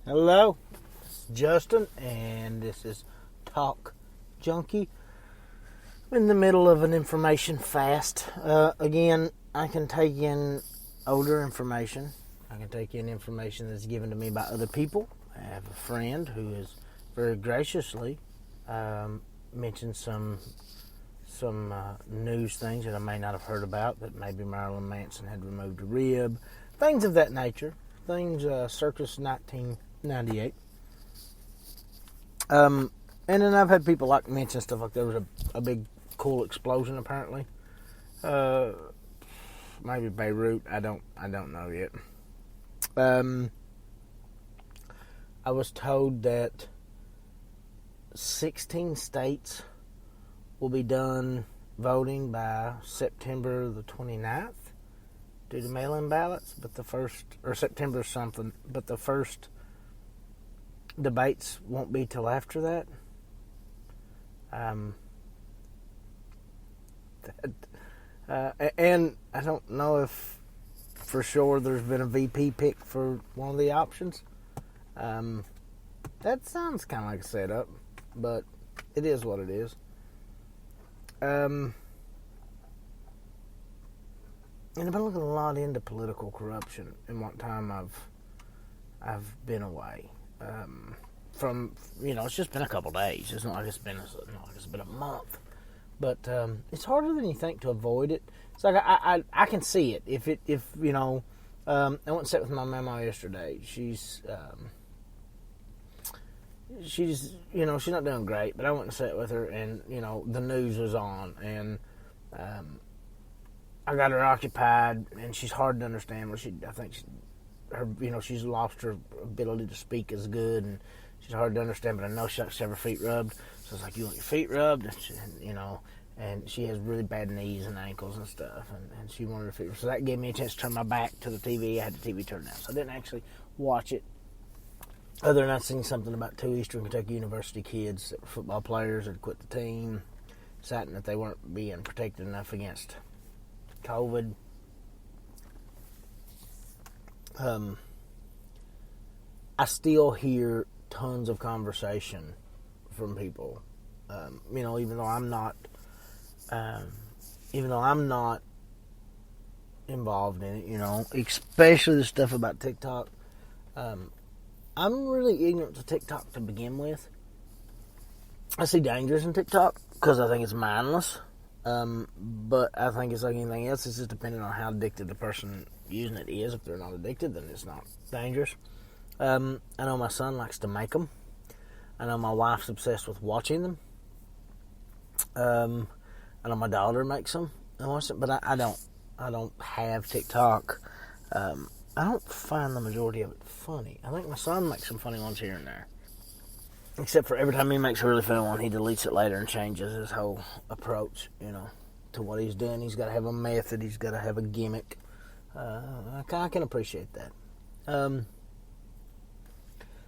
Hello, it's Justin, and this is Talk Junkie. I'm in the middle of an information fast. Again, I can take in older information. I can take in information that's given to me by other people. I have a friend who has very graciously mentioned some news things that I may not have heard about, that maybe Marilyn Manson had removed a rib, things of that nature, things circus 1998. And then I've had people like mention stuff like there was a big cool explosion apparently. Maybe Beirut. I don't know yet. I was told that 16 states will be done voting by September the 29th due to mail-in ballots, but September something, but the first debates won't be till after that. And I don't know if for sure there's been a VP pick for one of the options. That sounds kind of like a setup, but it is what it is. And I've been looking a lot into political corruption in what time I've been away. From it's just been a couple days. It's not like it's been a month. But it's harder than you think to avoid it. It's like I can see it. I went and sat with my mama yesterday. She's she's not doing great, but I went and sat with her, and the news was on, and I got her occupied, and she's hard to understand. She's lost her ability to speak as good, and she's hard to understand. But I know she likes to have her feet rubbed, so it's like, you want your feet rubbed, and she has really bad knees and ankles and stuff, and she wanted her feet rubbed. So that gave me a chance to turn my back to the TV. I had the TV turned down, so I didn't actually watch it. Other than I seen something about two Eastern Kentucky University kids that were football players that quit the team, citing that they weren't being protected enough against COVID. I still hear tons of conversation from people. Even though I'm not involved in it, especially the stuff about TikTok. I'm really ignorant to TikTok to begin with. I see dangers in TikTok because I think it's mindless. But I think it's like anything else. It's just depending on how addicted the person using it is. If they're not addicted, then it's not dangerous. I know my son likes to make them. I know my wife's obsessed with watching them. I know my daughter makes them and watch them, but I don't have TikTok. I don't find the majority of it funny. I think my son makes some funny ones here and there. Except for every time he makes a really funny one, he deletes it later and changes his whole approach, to what he's doing. He's got to have a method. He's got to have a gimmick. I can appreciate that.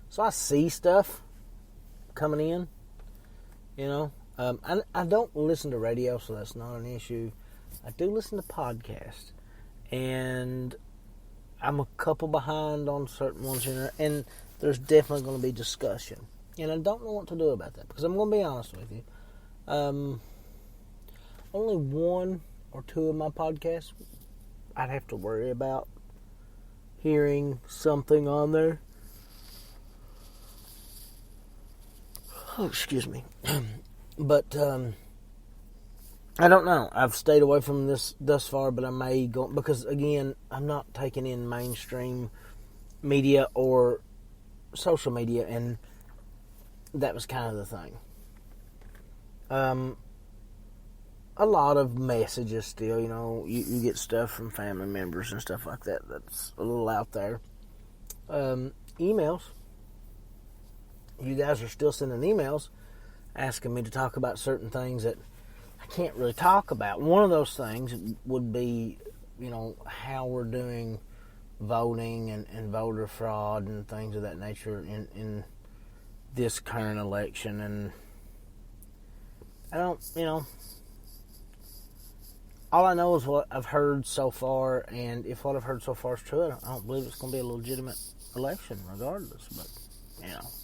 So I see stuff coming in, I don't listen to radio, so that's not an issue. I do listen to podcasts, and I'm a couple behind on certain ones here, and there's definitely going to be discussion. And I don't know what to do about that, because I'm going to be honest with you. Only one or two of my podcasts I'd have to worry about hearing something on there. Oh, excuse me. But I don't know. I've stayed away from this thus far, but I may go, because again, I'm not taking in mainstream media or social media, and that was kind of the thing. A lot of messages still, you get stuff from family members and stuff like that. That's a little out there. Emails. You guys are still sending emails asking me to talk about certain things that I can't really talk about. One of those things would be, how we're doing voting and voter fraud and things of that nature in this current election. And I don't, all I know is what I've heard so far, and if what I've heard so far is true, I don't believe it's going to be a legitimate election regardless. But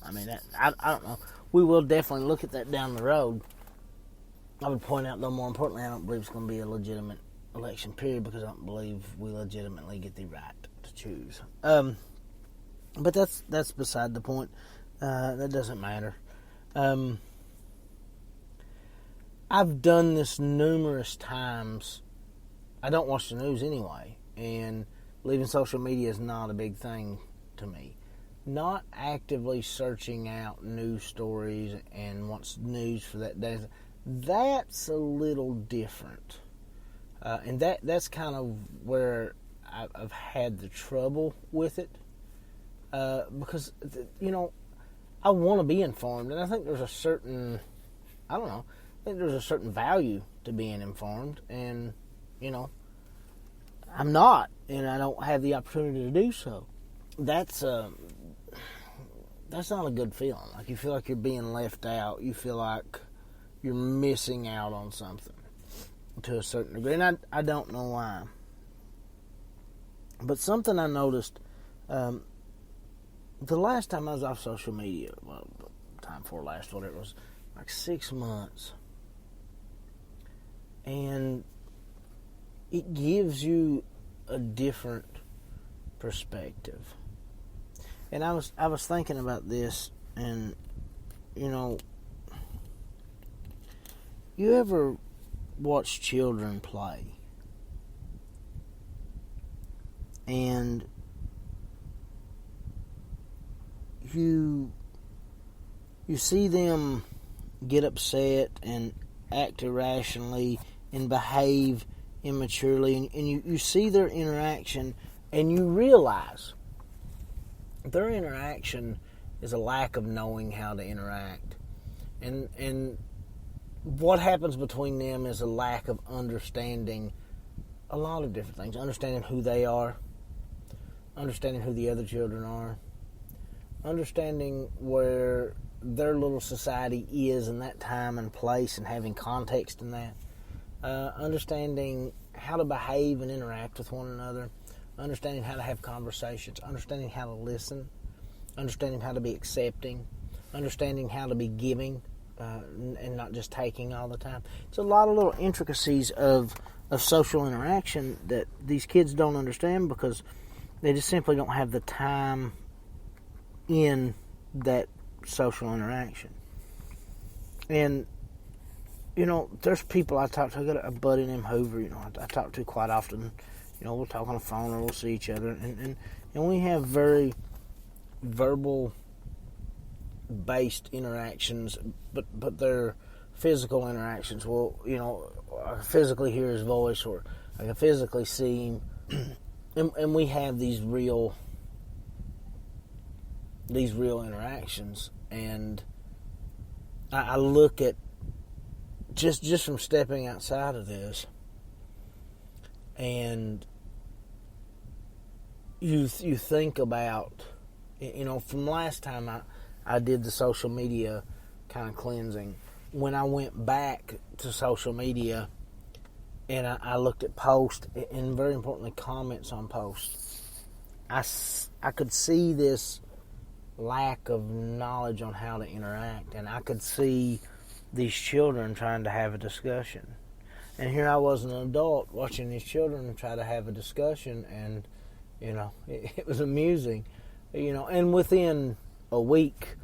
I mean, I don't know. We will definitely look at that down the road. I would point out, though, more importantly, I don't believe it's going to be a legitimate election, period, because I don't believe we legitimately get the right to choose. But that's beside the point. That doesn't matter. I've done this numerous times. I don't watch the news anyway, and leaving social media is not a big thing to me. Not actively searching out news stories and what's news for that day, that's a little different. And that's kind of where I've had the trouble with it. Because, I want to be informed, and I think there's a certain, I think there's a certain value to being informed, and, I'm not, and I don't have the opportunity to do so. That's not a good feeling. Like, you feel like you're being left out. You feel like you're missing out on something to a certain degree, and I don't know why. But something I noticed, the last time I was off social media, well, time before last, whatever it was, like 6 months, and it gives you a different perspective. And I was thinking about this, and you ever watch children play, and you see them get upset and act irrationally and behave immaturely, and you see their interaction, and you realize their interaction is a lack of knowing how to interact, and what happens between them is a lack of understanding a lot of different things, understanding who they are, understanding who the other children are, understanding where their little society is in that time and place and having context in that, understanding how to behave and interact with one another, understanding how to have conversations, understanding how to listen, understanding how to be accepting, understanding how to be giving, and not just taking all the time. It's a lot of little intricacies of social interaction that these kids don't understand because they just simply don't have the time in that social interaction. And, there's people I talk to. I got a buddy named Hoover, I talk to quite often. We'll talk on the phone or we'll see each other. And we have very verbal based interactions, but they're physical interactions. Well, I can physically hear his voice, or I can physically see him, and we have these real interactions. And I look at just from stepping outside of this, and you think about, from last time I did the social media kind of cleansing. When I went back to social media and I looked at posts, and very importantly comments on posts, I could see this lack of knowledge on how to interact, and I could see these children trying to have a discussion. And here I was, an adult, watching these children try to have a discussion, and it was amusing. And within a week,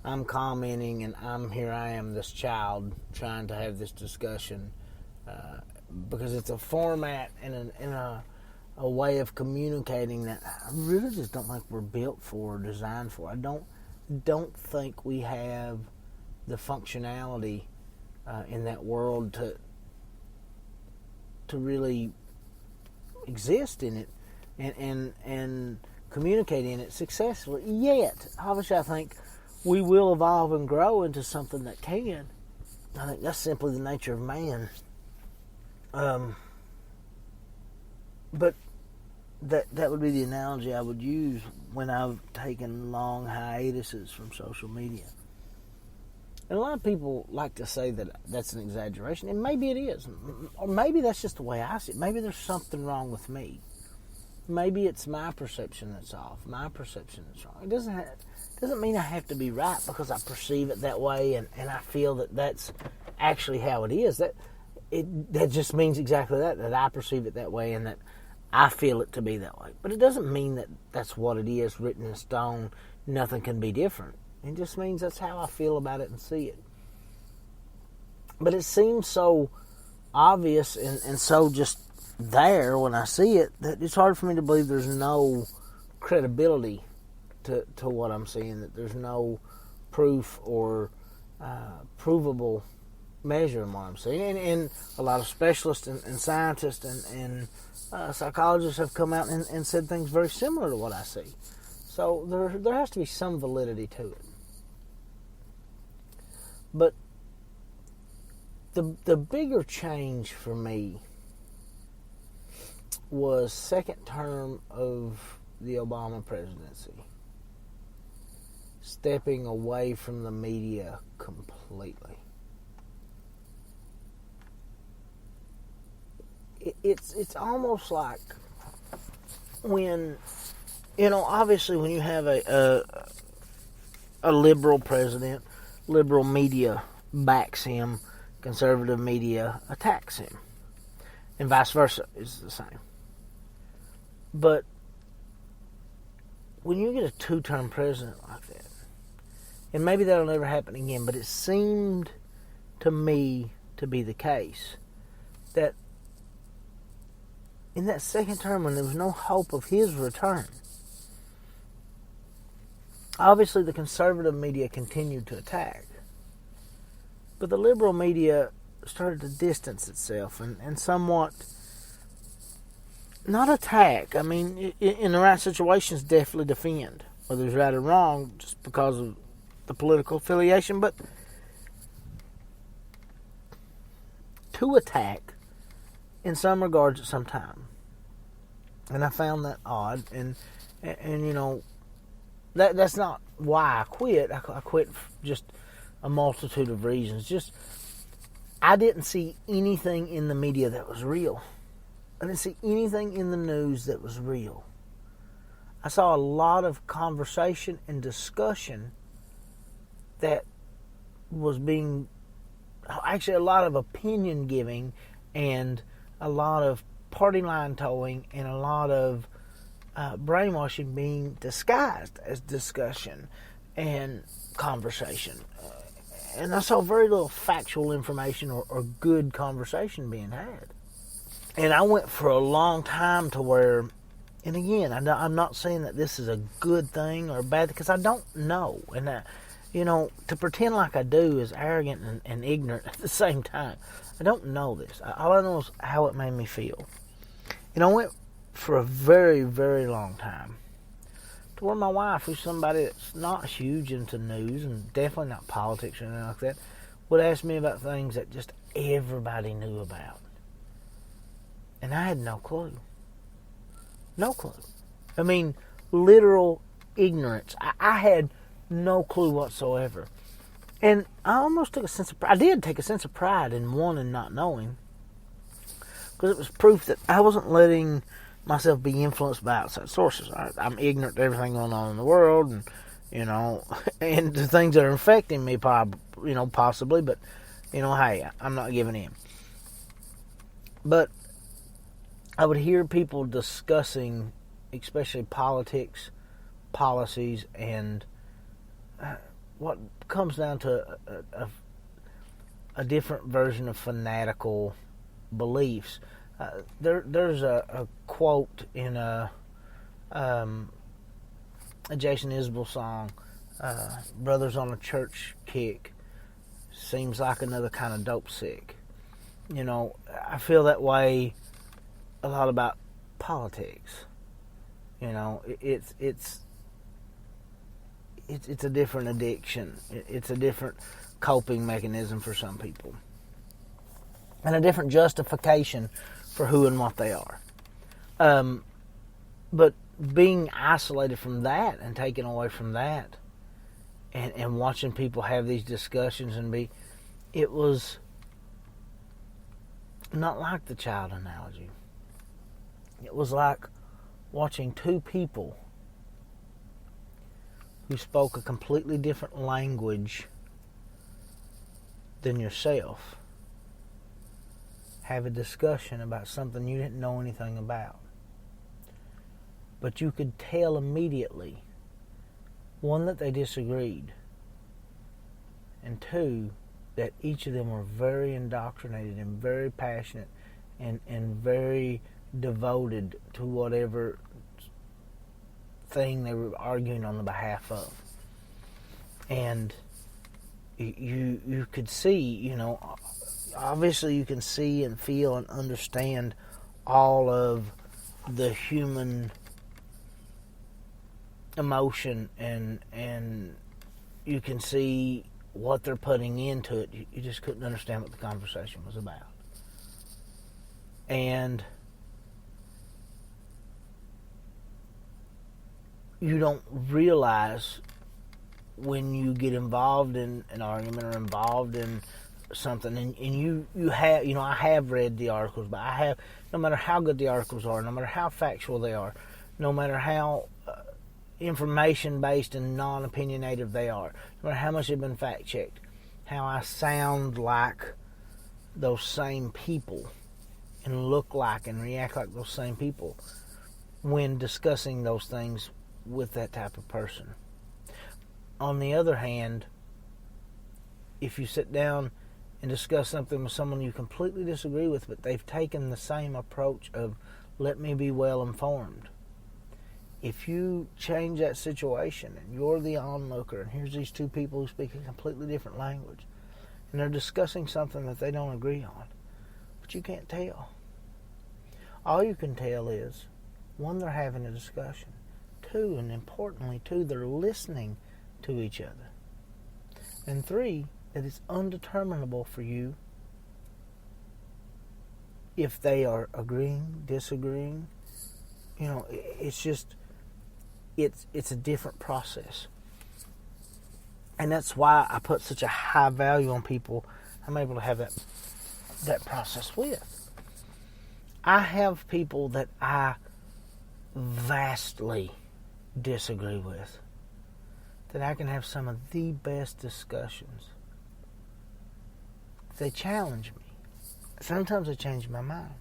I'm commenting, and I am, this child, trying to have this discussion, because it's a format and a way of communicating that I really just don't think we're built for or designed for. I don't think we have the functionality in that world to really exist in it and communicate in it successfully. Yet, obviously, I think we will evolve and grow into something that can. I think that's simply the nature of man. But that would be the analogy I would use when I've taken long hiatuses from social media. And a lot of people like to say that that's an exaggeration, and maybe it is. Or maybe that's just the way I see it. Maybe there's something wrong with me. maybe it's my perception that's off, my perception that's wrong. It doesn't mean I have to be right because I perceive it that way and I feel that that's actually how it is. That just means exactly that I perceive it that way and that I feel it to be that way. But it doesn't mean that that's what it is, written in stone, nothing can be different. It just means that's how I feel about it and see it. But it seems so obvious and so just there when I see it that it's hard for me to believe there's no credibility to what I'm seeing, that there's no proof or provable measure in what I'm seeing. And a lot of specialists and scientists and psychologists have come out and said things very similar to what I see. So there has to be some validity to it. But the bigger change for me was second term of the Obama presidency. Stepping away from the media completely. It's almost like when, obviously when you have a liberal president, liberal media backs him, conservative media attacks him, and vice versa is the same. But when you get a two-term president like that, and maybe that'll never happen again, but it seemed to me to be the case that in that second term when there was no hope of his return, obviously the conservative media continued to attack, but the liberal media started to distance itself and somewhat not attack. I mean, in the right situations, definitely defend, whether it's right or wrong, just because of the political affiliation, but to attack in some regards at some time. And I found that odd, and that's not why I quit. I quit for just a multitude of reasons. Just I didn't see anything in the media that was real. I didn't see anything in the news that was real. I saw a lot of conversation and discussion that was being, actually a lot of opinion giving and a lot of party line towing and a lot of brainwashing being disguised as discussion and conversation. And I saw very little factual information or good conversation being had. And I went for a long time to where, and again, I'm not saying that this is a good thing or bad, because I don't know. And, to pretend like I do is arrogant and ignorant at the same time. I don't know this. All I know is how it made me feel. And I went for a very, very long time to where my wife, who's somebody that's not huge into news and definitely not politics or anything like that, would ask me about things that just everybody knew about. And I had no clue. No clue. I mean, literal ignorance. I had no clue whatsoever. And I almost took a sense of pride. I did take a sense of pride in wanting not knowing. Because it was proof that I wasn't letting myself be influenced by outside sources. I'm ignorant to everything going on in the world, and and the things that are affecting me, possibly. But hey, I'm not giving in. But I would hear people discussing, especially politics, policies, and what comes down to a different version of fanatical beliefs. There's a quote in a Jason Isbell song, "Brothers on a church kick seems like another kind of dope sick." I feel that way a lot about politics. It's a different addiction. It's a different coping mechanism for some people, and a different justification for who and what they are. But being isolated from that and taken away from that, and watching people have these discussions it was not like the child analogy. It was like watching two people who spoke a completely different language than yourself have a discussion about something you didn't know anything about. But you could tell immediately, one, that they disagreed, and two, that each of them were very indoctrinated and very passionate and very devoted to whatever thing they were arguing on the behalf of. And you could see, obviously you can see and feel and understand all of the human emotion, and you can see what they're putting into it. You just couldn't understand what the conversation was about. And you don't realize when you get involved in an argument or involved in something, and you have, I have read the articles, but I have, no matter how good the articles are, no matter how factual they are, no matter how information-based and non-opinionative they are, no matter how much they've been fact-checked, how I sound like those same people and look like and react like those same people when discussing those things with that type of person. On the other hand, if you sit down and discuss something with someone you completely disagree with, but they've taken the same approach of, let me be well informed. If you change that situation and you're the onlooker, and here's these two people who speak a completely different language, and they're discussing something that they don't agree on, but you can't tell. All you can tell is, one, they're having a discussion. Two, and importantly, they're listening to each other. And three, that it's undeterminable for you if they are agreeing, disagreeing. It's just, it's a different process. And that's why I put such a high value on people I'm able to have that process with. I have people that I vastly disagree with, that I can have some of the best discussions. They challenge me. Sometimes they change my mind.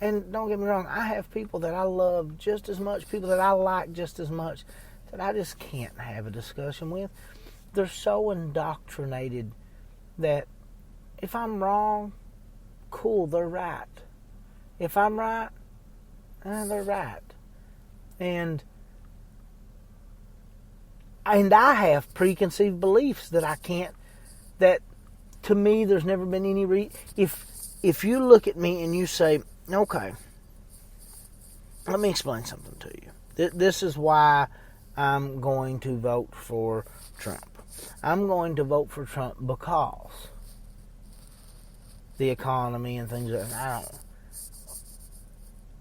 And don't get me wrong, I have people that I love just as much, people that I like just as much, that I just can't have a discussion with. They're so indoctrinated that if I'm wrong, cool, they're right. If I'm right, they're right. And I have preconceived beliefs that to me there's never been any if you look at me and you say, okay, let me explain something to you. This is why I'm going to vote for Trump. I'm going to vote for Trump because the economy and things like that. I don't know.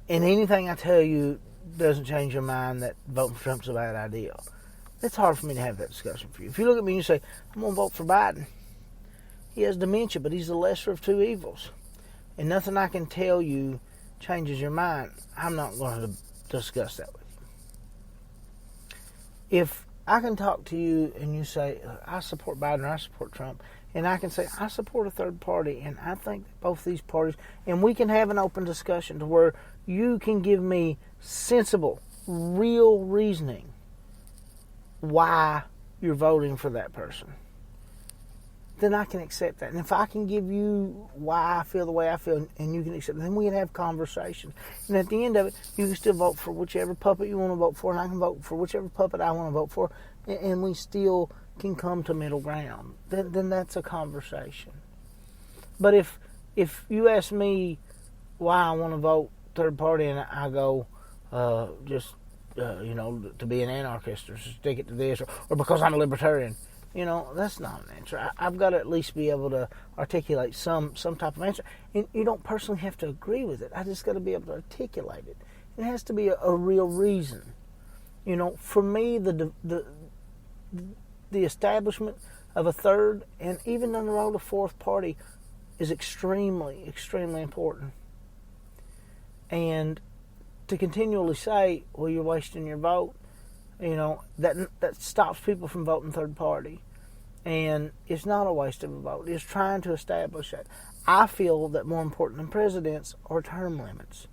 And anything I tell you doesn't change your mind that voting for Trump's a bad idea. It's hard for me to have that discussion for you. If you look at me and you say, I'm going to vote for Biden. He has dementia, but he's the lesser of two evils. And nothing I can tell you changes your mind. I'm not going to discuss that with you. If I can talk to you and you say, I support Biden or I support Trump, and I can say, I support a third party, and I think that both these parties, and we can have an open discussion to where you can give me sensible, real reasoning why you're voting for that person, then I can accept that. And if I can give you why I feel the way I feel and you can accept it, then we can have conversation. And at the end of it, you can still vote for whichever puppet you want to vote for, and I can vote for whichever puppet I want to vote for, and we still can come to middle ground. Then that's a conversation. But if you ask me why I want to vote third party and I go to be an anarchist or stick it to this or because I'm a libertarian, that's not an answer. I've got to at least be able to articulate some type of answer. And you don't personally have to agree with it. I just got to be able to articulate it. It has to be a real reason. For me, the establishment of a third and even on the road a fourth party is extremely, extremely important. And to continually say, well, you're wasting your vote, that stops people from voting third party. And it's not a waste of a vote. It's trying to establish that. I feel that more important than presidents are term limits.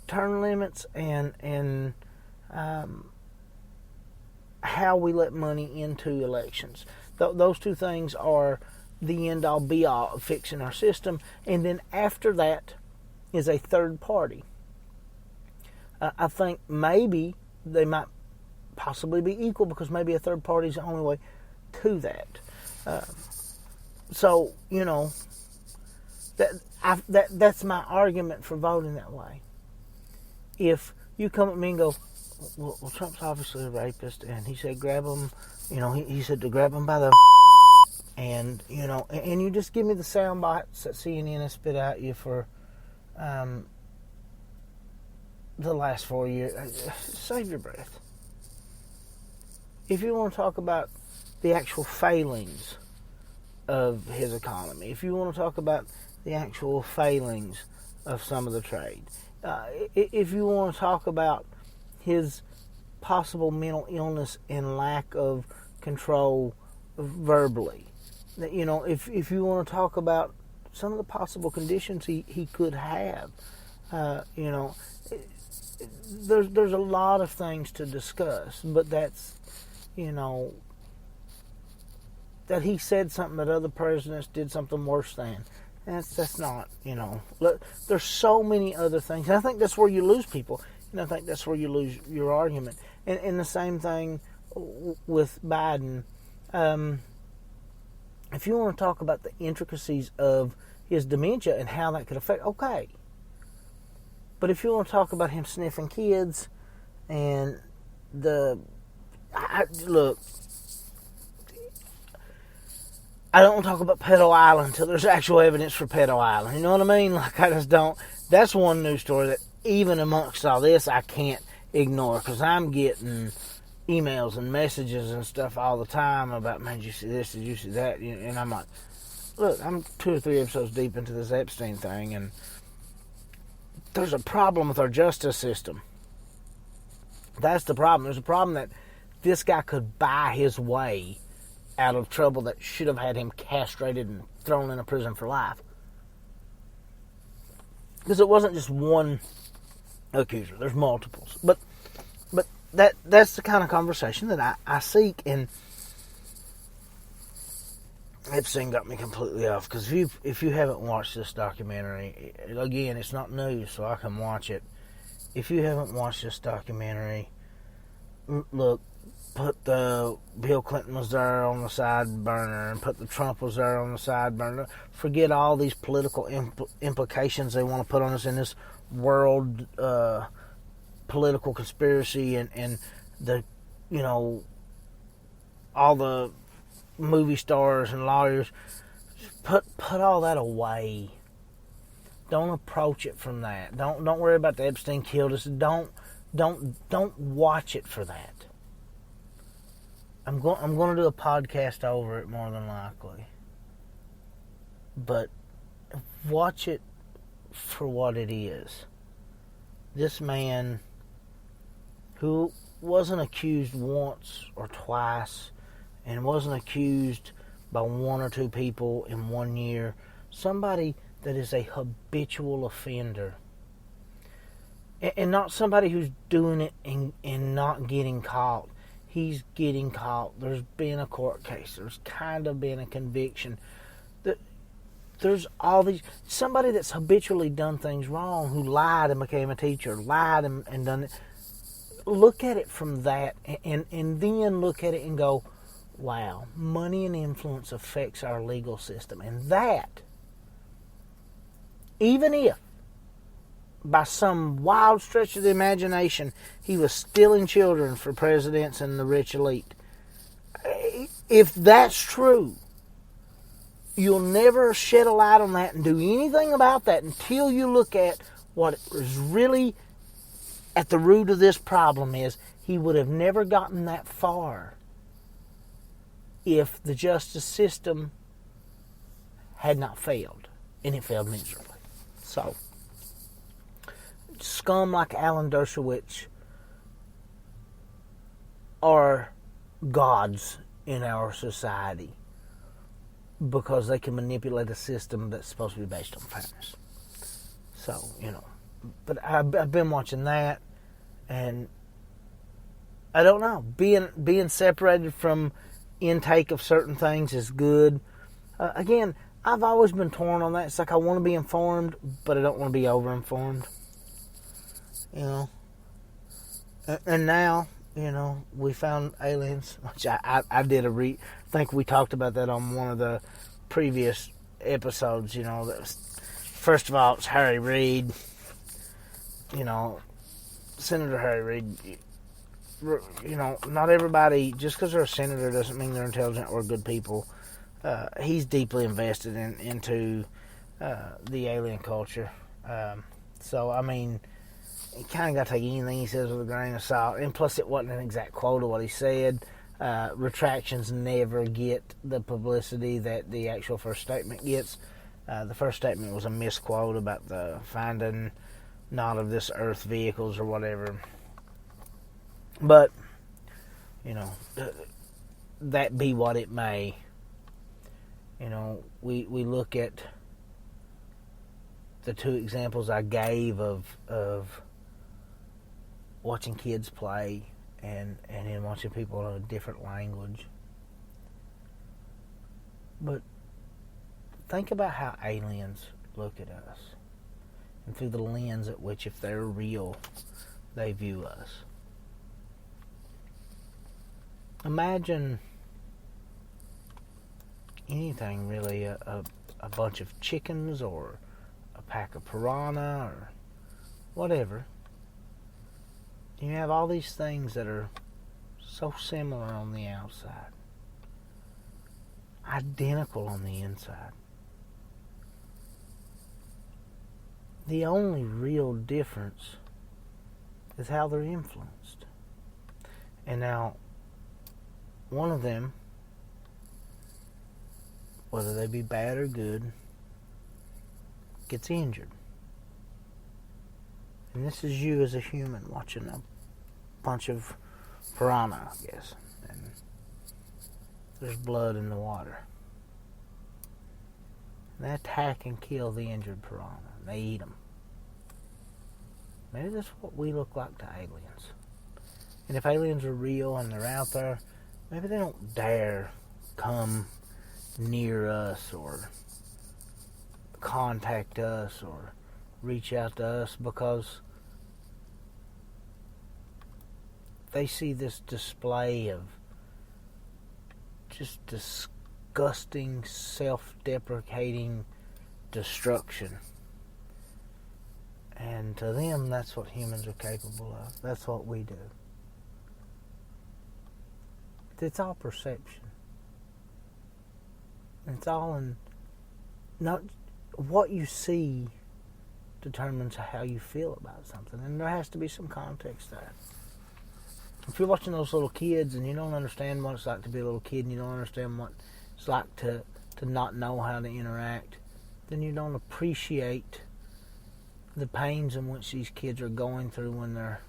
Term limits and how we let money into elections. Those two things are the end-all, be-all of fixing our system. And then after that is a third party. I think maybe they might possibly be equal, because maybe a third party is the only way to that. So that's my argument for voting that way. If you come at me and go, well, Trump's obviously a rapist, and he said grab him, he said to grab him by the and and you just give me the sound bites that CNN has spit out you for the last 4 years, save your breath. If you want to talk about the actual failings of his economy, if you want to talk about the actual failings of some of the trade, if you want to talk about his possible mental illness and lack of control verbally, if you want to talk about some of the possible conditions he could have, there's a lot of things to discuss, but that's, that he said something that other presidents did something worse than. That's not, there's so many other things. And I think that's where you lose people. And I think that's where you lose your argument. And the same thing with Biden. If you want to talk about the intricacies of his dementia and how that could affect, okay. But if you want to talk about him sniffing kids and look, I don't want to talk about Pedo Island until there's actual evidence for Pedo Island. You know what I mean? Like, I just don't. That's one news story that even amongst all this, I can't ignore, because I'm getting emails and messages and stuff all the time about, man, did you see this? Did you see that? And I'm like, look, I'm 2 or 3 episodes deep into this Epstein thing, and there's a problem with our justice system. That's the problem. There's a problem that this guy could buy his way out of trouble that should have had him castrated and thrown in a prison for life. Because it wasn't just one accuser. There's multiples. But that's the kind of conversation that I seek. And Epstein got me completely off. Because if you haven't watched this documentary, again, it's not news, so I can watch it. If you haven't watched this documentary, look, put the Bill Clinton was there on the side burner, and put the Trump was there on the side burner. Forget all these political implications they want to put on us in this world political conspiracy and the, all the movie stars and lawyers. Put all that away. Don't approach it from that. Don't worry about the Epstein killed us. Don't watch it for that. I'm going to do a podcast over it more than likely. But watch it for what it is. This man who wasn't accused once or twice and wasn't accused by 1 or 2 people in 1 year. Somebody that is a habitual offender. And not somebody who's doing it and not getting caught. He's getting caught. There's been a court case. There's kind of been a conviction. There's all these... Somebody that's habitually done things wrong, who lied and became a teacher, lied and done it. Look at it from that, and then look at it and go, wow, money and influence affects our legal system. And that, even if by some wild stretch of the imagination he was stealing children for presidents and the rich elite, if that's true, you'll never shed a light on that and do anything about that until you look at what is really at the root of this problem is. He would have never gotten that far if the justice system had not failed, and it failed miserably. So, scum like Alan Dershowitz are gods in our society because they can manipulate a system that's supposed to be based on fairness. So, but I've been watching that, and I don't know. Being separated from intake of certain things is good. Again, I've always been torn on that. It's like I want to be informed, but I don't want to be over-informed. And now, we found aliens, which I did I think we talked about that on one of the previous episodes, that was, first of all, it's Harry Reid, Senator Harry Reid. Not everybody, just because they're a senator doesn't mean they're intelligent or good people. He's deeply invested into the alien culture. So, I mean, you kind of got to take anything he says with a grain of salt. And plus, it wasn't an exact quote of what he said. Retractions never get the publicity that the actual first statement gets. The first statement was a misquote about the finding not of this Earth vehicles or whatever. But, that be what it may. We look at the two examples I gave of watching kids play and then watching people in a different language. But think about how aliens look at us and through the lens at which, if they're real, they view us. Imagine anything really, a bunch of chickens or a pack of piranha or whatever. You have all these things that are so similar on the outside, identical on the inside. The only real difference is how they're influenced. And now, one of them, whether they be bad or good, gets injured. And this is you as a human watching a bunch of piranha, I guess. And there's blood in the water. And they attack and kill the injured piranha. And they eat them. Maybe that's what we look like to aliens. And if aliens are real and they're out there, maybe they don't dare come near us or contact us or reach out to us because they see this display of just disgusting, self-deprecating destruction. And to them, that's what humans are capable of. That's what we do. It's all perception. It's all in... not what you see determines how you feel about something. And there has to be some context there. If you're watching those little kids and you don't understand what it's like to be a little kid and you don't understand what it's like to not know how to interact, then you don't appreciate the pains in which these kids are going through when they're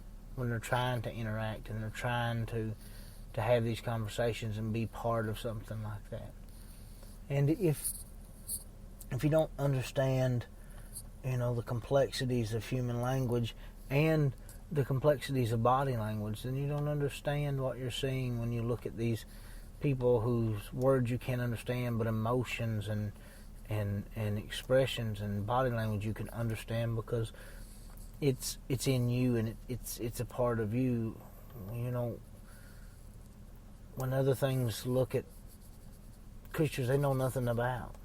trying to interact and they're trying to have these conversations and be part of something like that. And if you don't understand, the complexities of human language and the complexities of body language, then you don't understand what you're seeing when you look at these people whose words you can't understand, but emotions and expressions and body language you can understand because it's in you and it's a part of you. When other things look at creatures they know nothing about,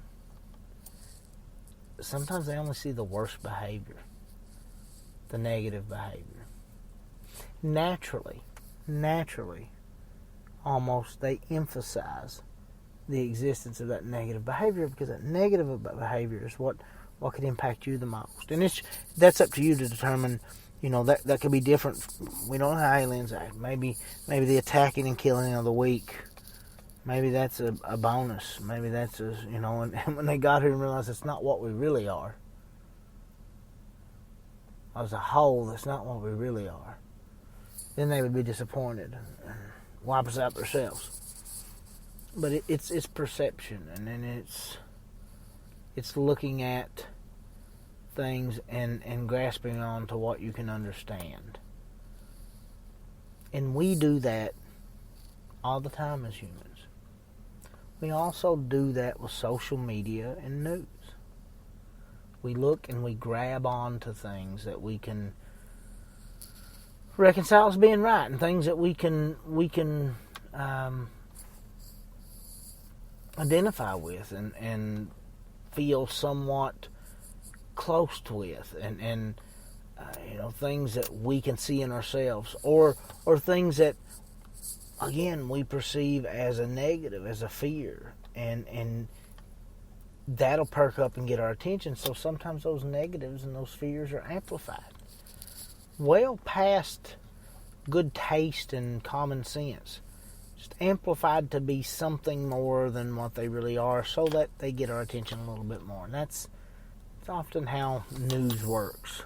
sometimes they only see the worst behavior, the negative behavior. Naturally, almost they emphasize the existence of that negative behavior because that negative behavior is what could impact you the most. And that's up to you to determine. That could be different. We don't know how aliens act. Maybe the attacking and killing of the weak. Maybe that's a bonus. Maybe that's and when they got here and realized it's not what we really are. as a whole, that's not what we really are, then they would be disappointed and wipe us out themselves. But it's perception, and then it's looking at things and grasping on to what you can understand. And we do that all the time as humans. We also do that with social media and news. We look and we grab on to things that we can reconcile as being right, and things that we can identify with and feel somewhat close with, and things that we can see in ourselves, or things that, again, we perceive as a negative, as a fear, and that'll perk up and get our attention. So sometimes those negatives and those fears are amplified well past good taste and common sense, just amplified to be something more than what they really are, so that they get our attention a little bit more. And that's often how news works.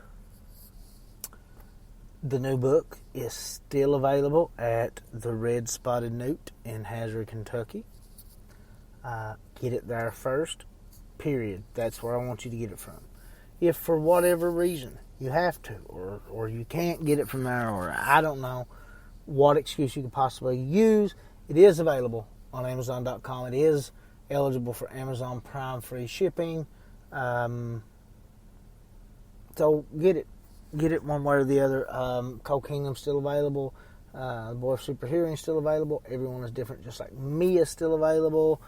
The new book is still available at the Red Spotted Newt in Hazard, Kentucky. Get it there first, period. That's where I want you to get it from. If for whatever reason you have to, or you can't get it from there, or I don't know what excuse you could possibly use, it is available on Amazon.com. It is eligible for Amazon Prime free shipping. So get it. Get it one way or the other. Cold Kingdom's still available. The Boy of Super Hearing is still available. Everyone is different, just like me, is still available.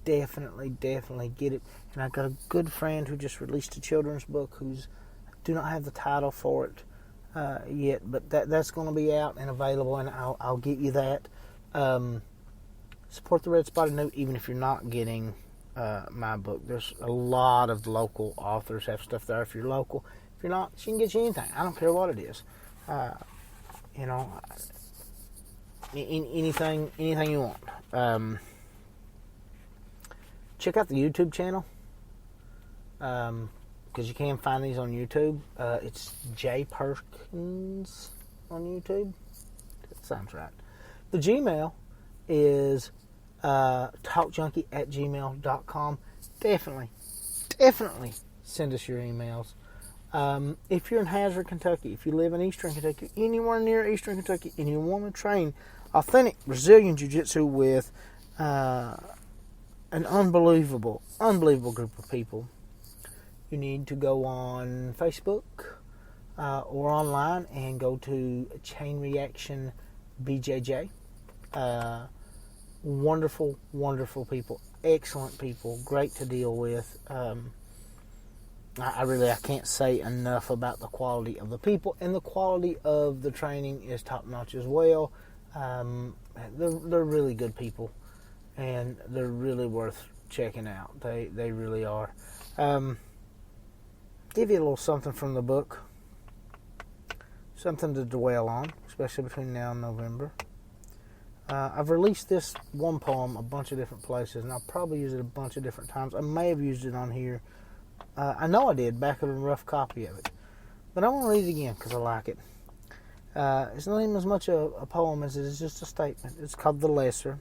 Definitely get it. And I've got a good friend who just released a children's book who's do not have the title for it yet, but that's going to be out and available, and I'll get you that. Support the Red Spotted Newt, even if you're not getting my book. There's a lot of local authors have stuff there. If you're local, if you're not, she can get you anything. I don't care what it is. Anything you want. Check out the YouTube channel, because you can find these on YouTube. It's Jay Perkins on YouTube. That sounds right. The Gmail is talkjunkie@gmail.com. Definitely send us your emails. If you're in Hazard, Kentucky, if you live in Eastern Kentucky, anywhere near Eastern Kentucky, and you want to train authentic Brazilian Jiu-Jitsu with an unbelievable group of people, you need to go on Facebook or online and go to Chain Reaction BJJ. Wonderful people, excellent people, great to deal with. I can't say enough about the quality of the people, and the quality of the training is top notch as well. They're really good people, and they're really worth checking out. They really are. Give you a little something from the book, something to dwell on, especially between now and November. I've released this one poem a bunch of different places, and I'll probably use it a bunch of different times. I may have used it on here. I know I did, back of a rough copy of it. But I want to read it again because I like it. It's not even as much a poem as it is just a statement. It's called The Lesser.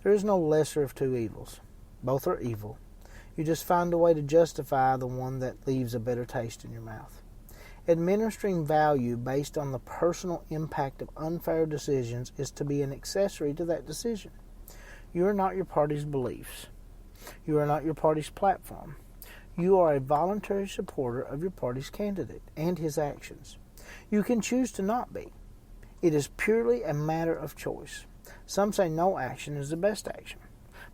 There is no lesser of two evils. Both are evil. You just find a way to justify the one that leaves a better taste in your mouth. Administering value based on the personal impact of unfair decisions is to be an accessory to that decision. You are not your party's beliefs. You are not your party's platform. You are a voluntary supporter of your party's candidate and his actions. You can choose to not be. It is purely a matter of choice. Some say no action is the best action.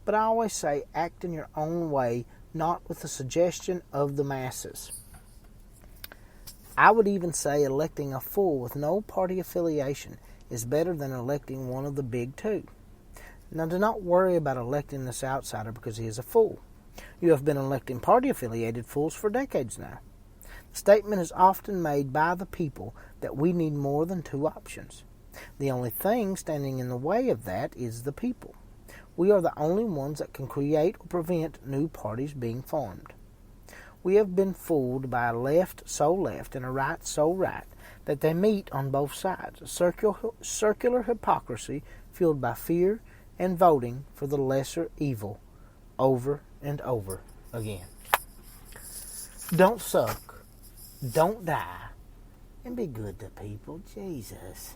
But I always say act in your own way, not with the suggestion of the masses. I would even say electing a fool with no party affiliation is better than electing one of the big two. Now, do not worry about electing this outsider because he is a fool. You have been electing party-affiliated fools for decades now. The statement is often made by the people that we need more than two options. The only thing standing in the way of that is the people. We are the only ones that can create or prevent new parties being formed. We have been fooled by a left so left and a right so right that they meet on both sides. A circular hypocrisy fueled by fear and voting for the lesser evil over and over again. Don't suck, don't die, and be good to people. Jesus.